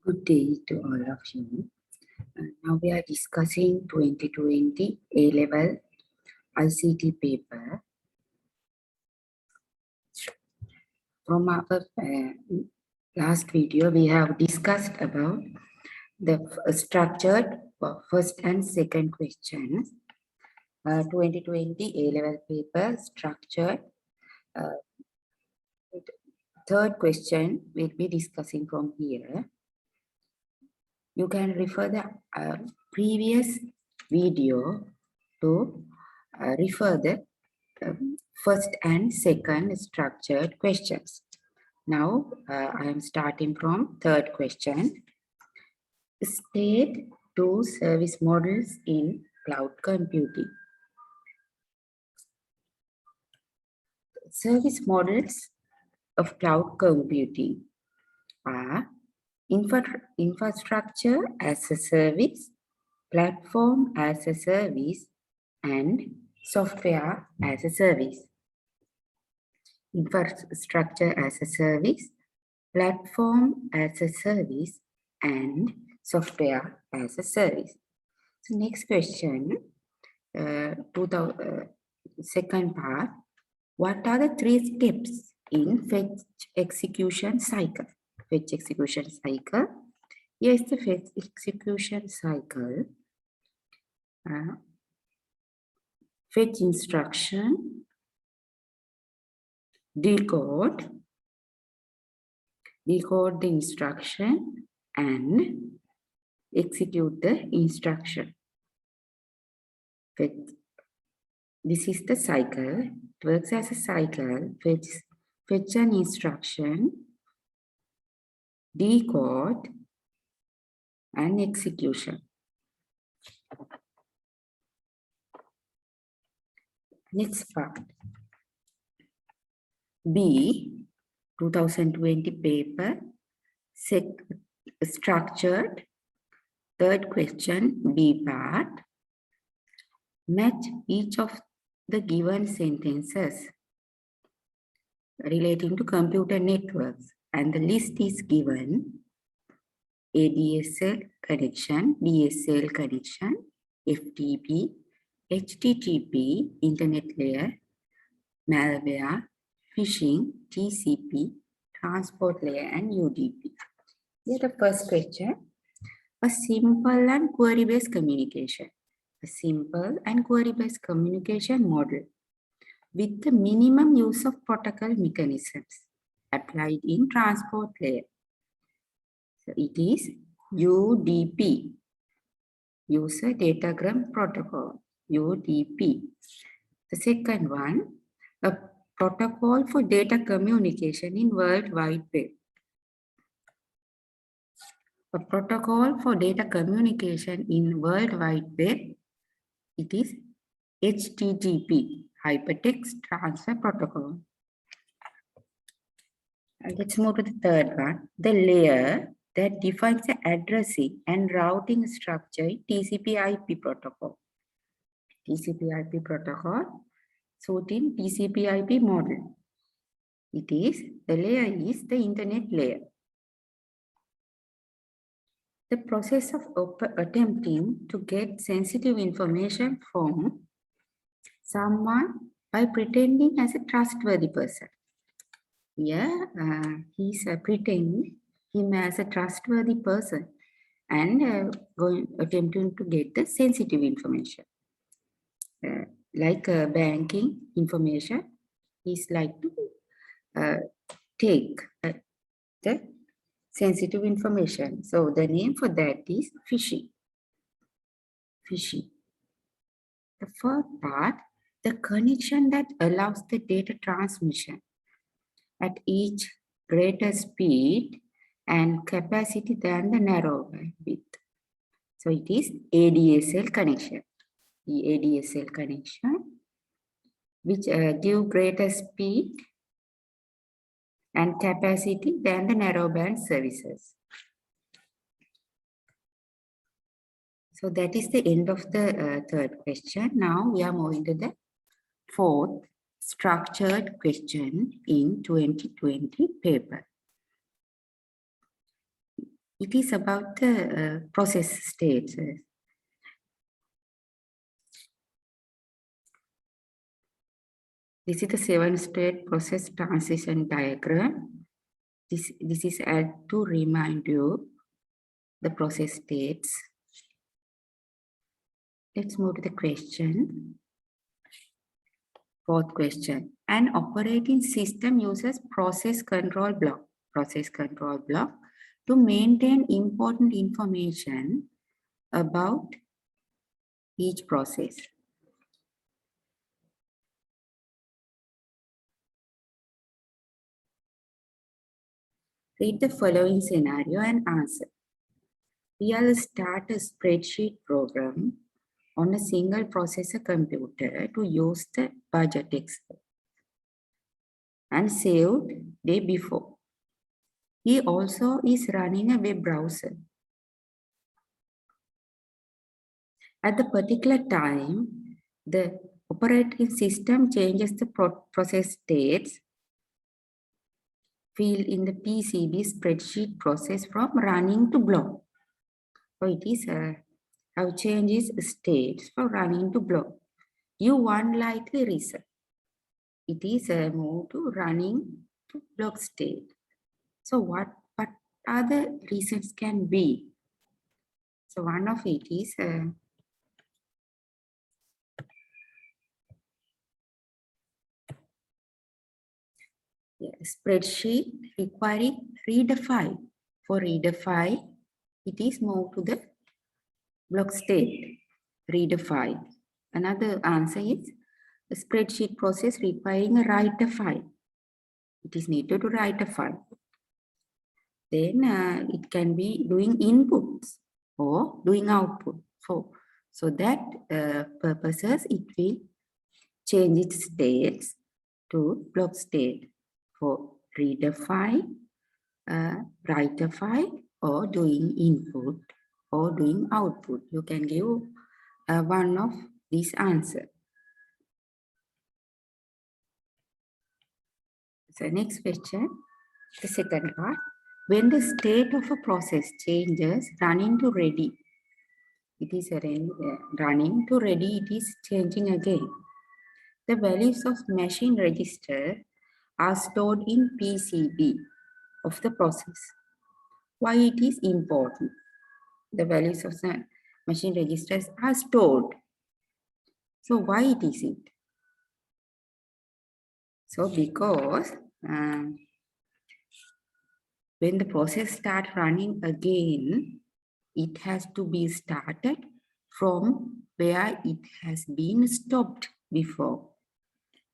Good day to all of you. Now we are discussing 2020 A-Level ICT paper. From our last video, we have discussed about the structured first and second questions. 2020 A-Level paper structured. Third question we'll be discussing from here. You can refer the previous video to refer the first and second structured questions. Now I am starting from third question. State two service models in cloud computing. Service models of cloud computing are infrastructure as a service, platform as a service, and software as a service. Infrastructure as a service, platform as a service, and software as a service. So next question, second part. What are the three steps in fetch execution cycle? Fetch execution cycle. Here is the fetch execution cycle. Fetch instruction, decode the instruction, and execute the instruction. This is the cycle. It works as a cycle. Fetch an instruction, decode, and execution. Next part. B, 2020 paper, structured. Third question, B part. Match each of the given sentences relating to computer networks, and the list is given: ADSL connection, DSL connection, FTP, HTTP, internet layer, malware, phishing, TCP, transport layer, and UDP. Here the first question, a simple and query-based communication. A simple and query-based communication model with the minimum use of protocol mechanisms applied in transport layer. So it is UDP, User Datagram Protocol, UDP. The second one, a protocol for data communication in World Wide Web. A protocol for data communication in World Wide Web. It is HTTP, Hypertext Transfer Protocol. And let's move to the third one, the layer that defines the addressing and routing structure in TCP/IP protocol. TCP/IP protocol, so in TCP/IP model, the layer is the internet layer. The process of attempting to get sensitive information from someone by pretending as a trustworthy person. Here, he's pretending him as a trustworthy person and attempting to get the sensitive information. Like banking information, he's like to take the sensitive information. So the name for that is phishing. Phishing. The fourth part, the connection that allows the data transmission at each greater speed and capacity than the narrow bandwidth. So it is ADSL connection. The ADSL connection, which give greater speed and capacity than the narrowband services. So that is the end of the third question. Now we are moving to the fourth structured question in 2020 paper. It is about the process states. This is the 7-state process transition diagram. This is add to remind you the process states. Let's move to the question. Fourth question. An operating system uses process control block to maintain important information about each process. Read the following scenario and answer. We will start a spreadsheet program on a single processor computer to use the budget expert and saved day before. He also is running a web browser. At the particular time, the operating system changes the process states field in the PCB spreadsheet process from running to block. So it is how changes states for running to block. You want likely result. It is a move to running to block state. So what other reasons can be? So one of it is spreadsheet requiring reader file. For reader file, it is moved to the block state, reader file. Another answer is a spreadsheet process requiring a writer file. It is needed to write a file. Then it can be doing inputs or doing output. So that purposes, it will change its states to block state for reader file, writer file, or doing input or doing output. You can give one of these answers. So next question, the second part. When the state of a process changes, running to ready, it is running to ready, it is changing again. The values of machine register are stored in PCB of the process. Why it is important? The values of the machine registers are stored. So why it is it? So because when the process starts running again, it has to be started from where it has been stopped before.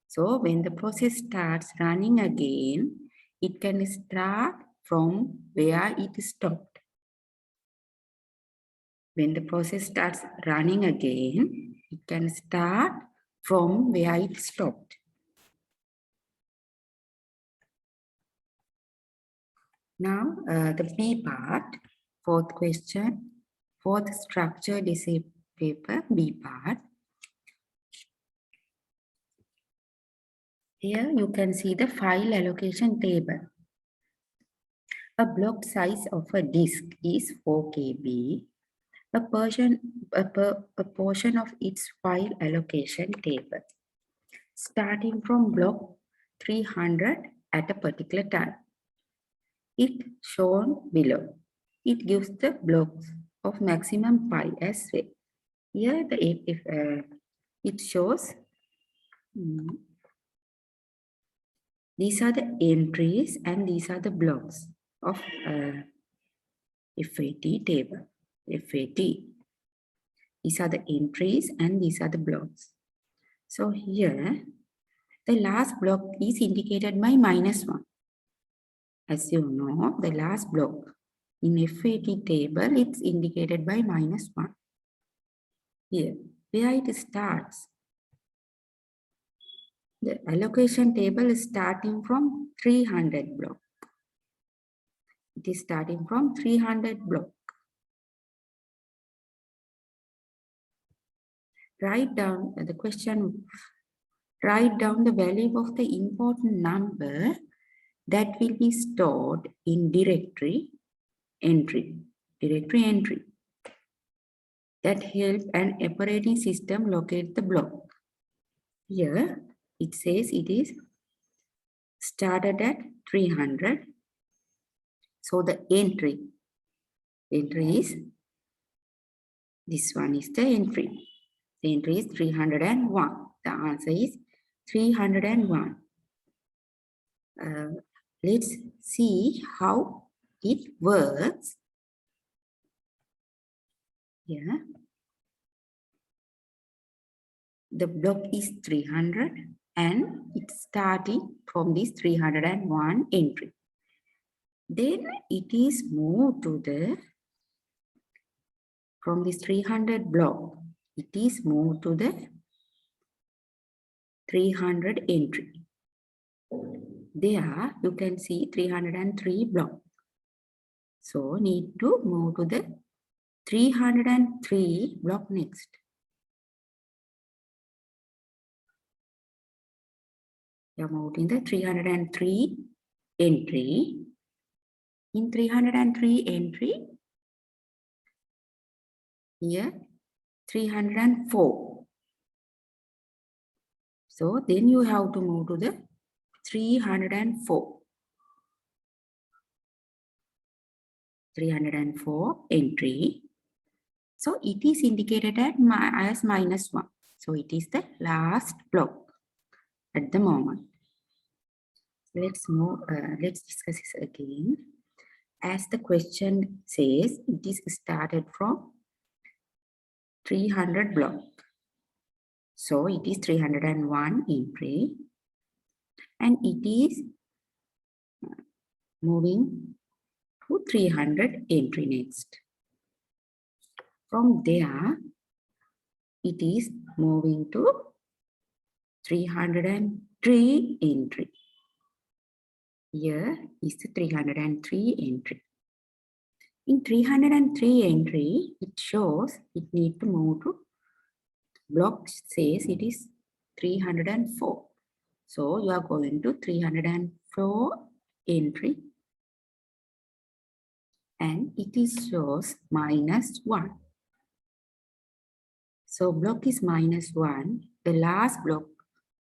So when the process starts running again, it can start from where it stopped. When the process starts running again, it can start from where it stopped. Now, the B part, fourth question, fourth structured essay paper, B part. Here you can see the file allocation table. A block size of a disk is 4 KB. A portion of its file allocation table, starting from block 300 at a particular time. It shown below. It gives the blocks of maximum pi as well. Here it shows these are the entries and these are the blocks of FAT table. FAT. These are the entries and these are the blocks. So here, the last block is indicated by -1. As you know, the last block in FAT table, it's indicated by -1. Here, where it starts, the allocation table is starting from 300 block. It is starting from 300 block. Write down the question, write down the value of the important number that will be stored in directory directory entry that help an operating system locate the block. Here it says it is started at 300. So the entry is, this one is the entry. The entry is 301. The answer is 301. Let's see how it works. Here, the block is 300 and it's starting from this 301 entry. Then it is moved to the, from this 300 block, it is moved to the 300 entry. There you can see 303 block. So need to move to the 303 block next. You are moving the 303 entry. In 303 entry, here 304. So then you have to move to the 304. 304 entry. So it is indicated as -1. So it is the last block at the moment. Let's discuss this again. As the question says, it is started from 300 block. So it is 301 entry and it is moving to 300 entry next. From there, it is moving to 303 entry. Here is the 303 entry. In 303 entry, it shows it need to move to block, says it is 304. So you are going to 304 entry and it is shows -1. So block is -1. The last block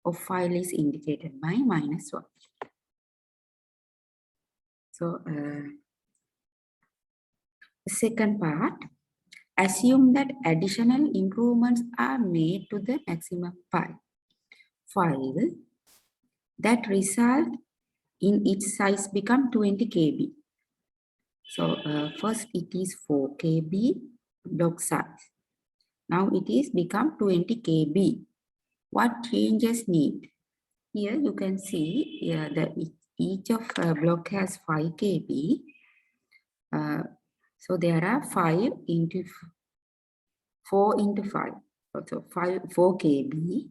of file is indicated by -1. So the second part, assume that additional improvements are made to the maximum file that result in its size become 20 KB. So first it is 4 KB block size. Now it is become 20 KB. What changes need? Here you can see that each of block has 5 KB. So there are 5 into 4 into 5. So 4 KB.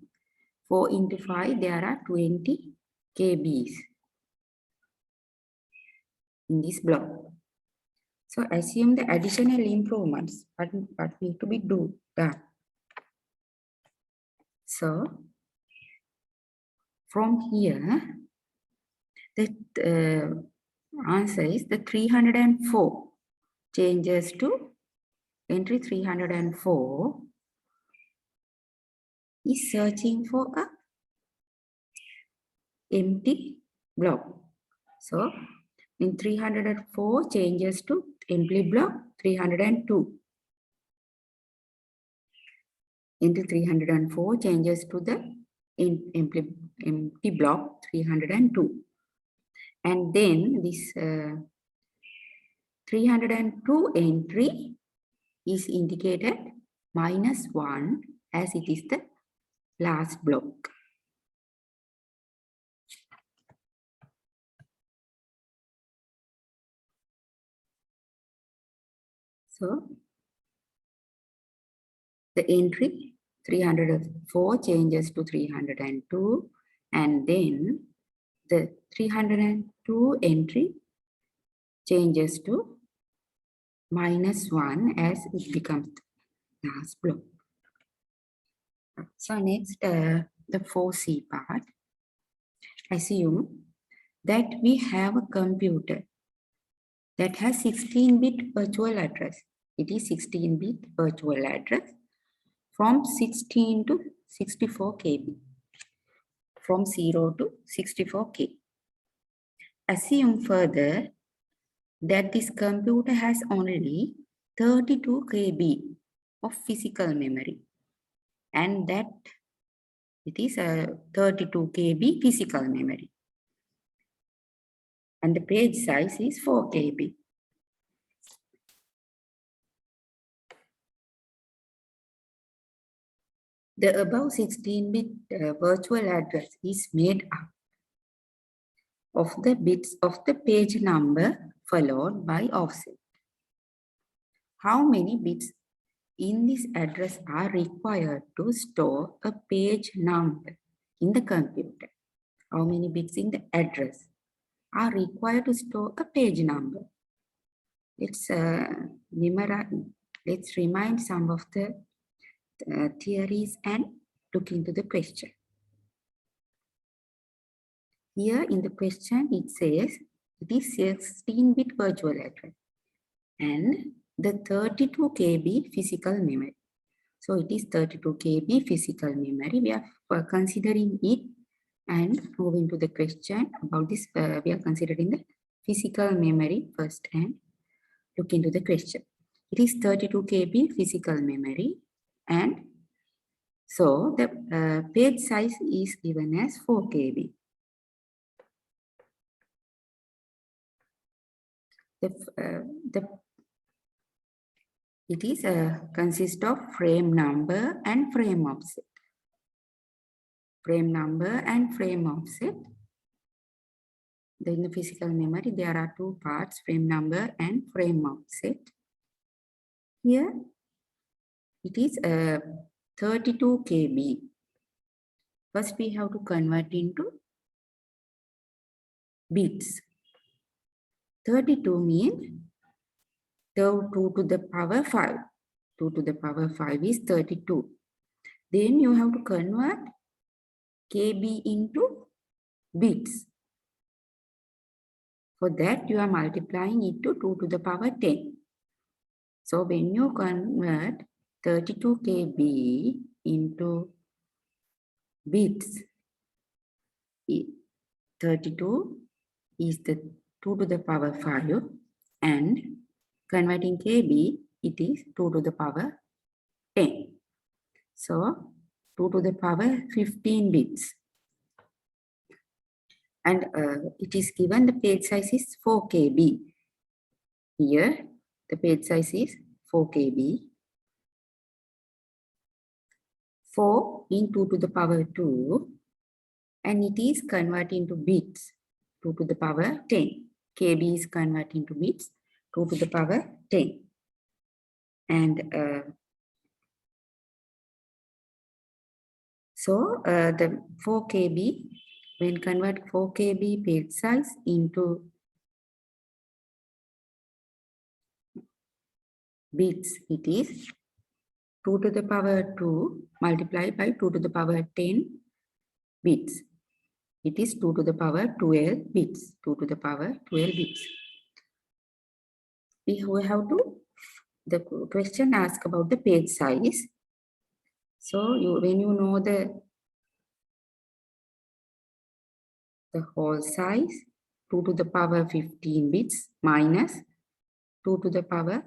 4 into 5, there are 20 KBs in this block. So assume the additional improvements, what need to be done. So from here, the answer is the 304 changes to entry 304 is searching for a empty block. So in 304 changes to empty block 302. Into 304 changes to the empty block 302. And then this 302 entry is indicated -1 as it is the last block. So the entry 304 changes to 302 and then the 302 entry changes to -1 as it becomes the last block. So next, the 4C part. Assume that we have a computer that has 16-bit virtual address. It is 16-bit virtual address from 16 to 64 KB, from 0 to 64K. Assume further that this computer has only 32 KB of physical memory, and that it is a 32 KB physical memory, and the page size is 4 KB. The above 16-bit virtual address is made up of the bits of the page number followed by offset. How many bits in this address are required to store a page number in the computer? How many bits in the address are required to store a page number? Let's remind some of the theories and look into the question. Here in the question, it says it is 16-bit virtual address and the 32 KB physical memory. So it is 32 KB physical memory. We are considering it and moving to the question about this. We are considering the physical memory first and look into the question. It is 32 KB physical memory, and so the page size is given as 4 KB. It is consists of frame number and frame offset. Frame number and frame offset. In the physical memory, there are two parts, frame number and frame offset. Here, it is 32 KB. First, we have to convert into bits. 32 means 2 to the power 5. 2 to the power 5 is 32. Then you have to convert KB into bits. For that, you are multiplying it to 2 to the power 10. So when you convert 32 KB into bits, 32 is the 2 to the power 5, and converting KB, it is 2 to the power 10. So 2 to the power 15 bits. And it is given the page size is 4 KB. Here, the page size is 4 KB. 4 into 2 to the power 2, and it is converting to bits, 2 to the power 10. KB is converting to bits, 2 to the power 10. And so the 4 KB, when convert 4 KB page size into bits, it is 2 to the power 2 multiplied by 2 to the power 10 bits. It is 2 to the power 12 bits. 2 to the power 12 bits. We have to, the question asks about the page size. So when you know the whole size, 2 to the power 15 bits minus 2 to the power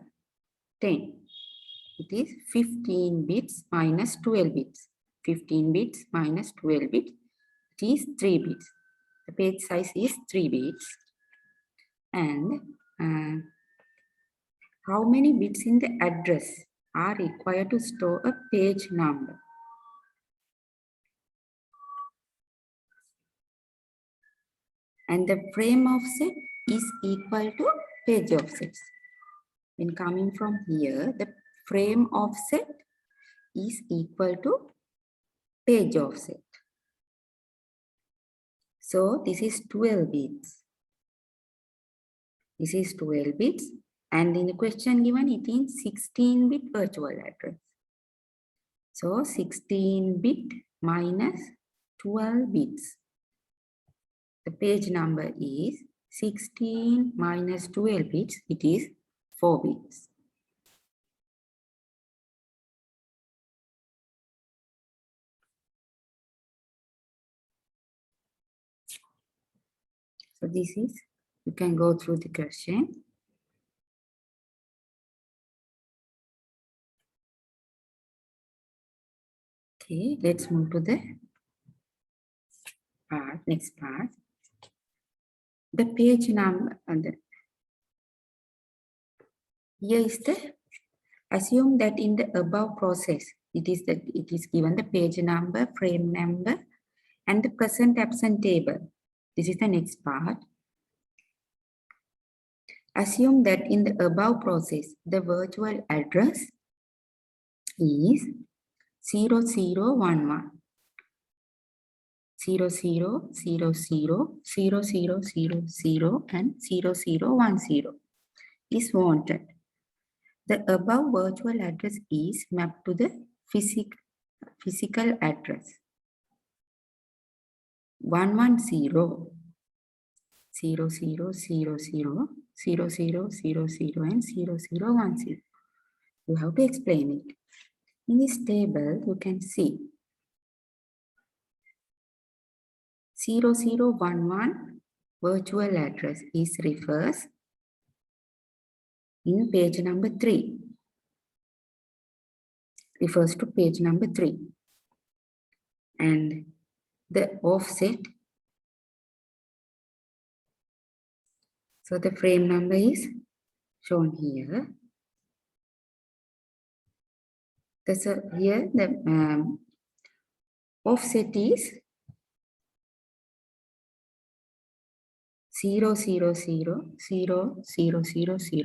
10. It is 15 bits minus 12 bits. 15 bits minus 12 bits. It is 3 bits. The page size is 3 bits. And how many bits in the address are required to store a page number? And the frame offset is equal to page offsets. When coming from here, the frame offset is equal to page offset. So this is 12 bits. This is 12 bits. And in the question given, it is 16-bit virtual address. So 16-bit minus 12 bits. The page number is 16 minus 12 bits, it is 4 bits. So this is, you can go through the question. Okay, let's move to the next part. The page number, here is the, assume that in the above process, it is given the page number, frame number, and the present absent table. This is the next part. Assume that in the above process, the virtual address is 0011 0000 0000 and 0010 is wanted. The above virtual address is mapped to the physical address 110 0000 0000 and 0010. You have to explain it. In this table, you can see 0011 virtual address is refers in page number 3. Refers to page number 3. And the offset, so the frame number is shown here. Here the offset is 000 0000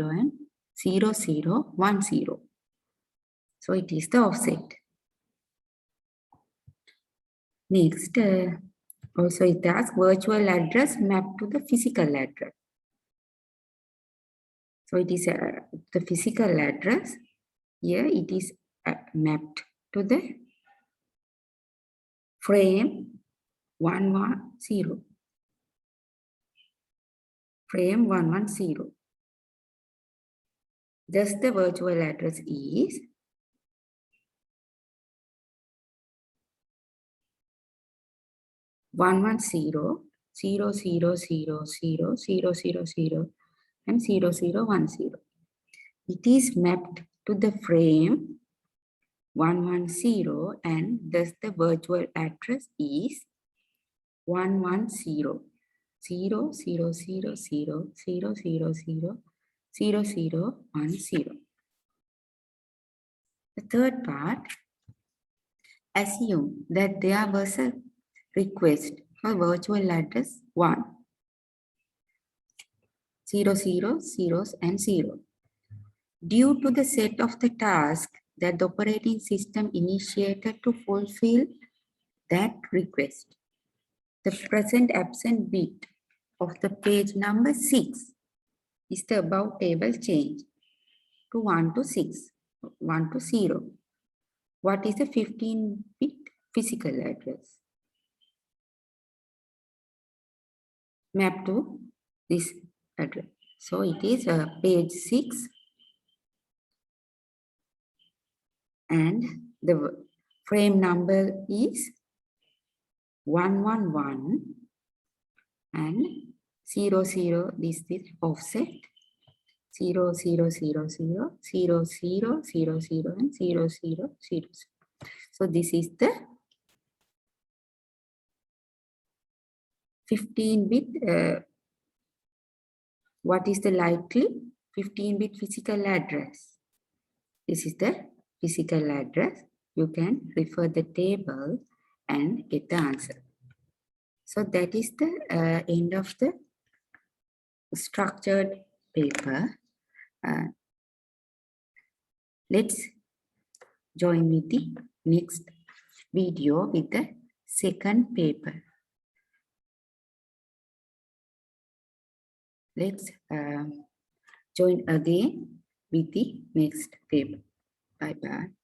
and 0010. So it is the offset. Next, also it asks virtual address mapped to the physical address. So it is the physical address. Here it is mapped to the frame 110. Frame 110. Thus the virtual address is 110 0000 000 and 0010. It is mapped to the frame 110 and thus the virtual address is 110 0000 0010. The third part, assume that there was a request for virtual address 1, 00 zeros and 0. Due to the set of the task that the operating system initiated to fulfill that request, the present absent bit of the page number 6 is the above table change to 1 to 6, 1 to 0. What is the 15-bit physical address? Map to this address. So it is page 6 and the frame number is 111 and 00, this is offset 0000 0000 and 0000. So this is the 15-bit, what is the likely 15-bit physical address? This is the physical address. You can refer the table and get the answer. So that is the end of the structured paper. Let's join with the next video with the second paper. Let's join again with the next paper. Bye-bye.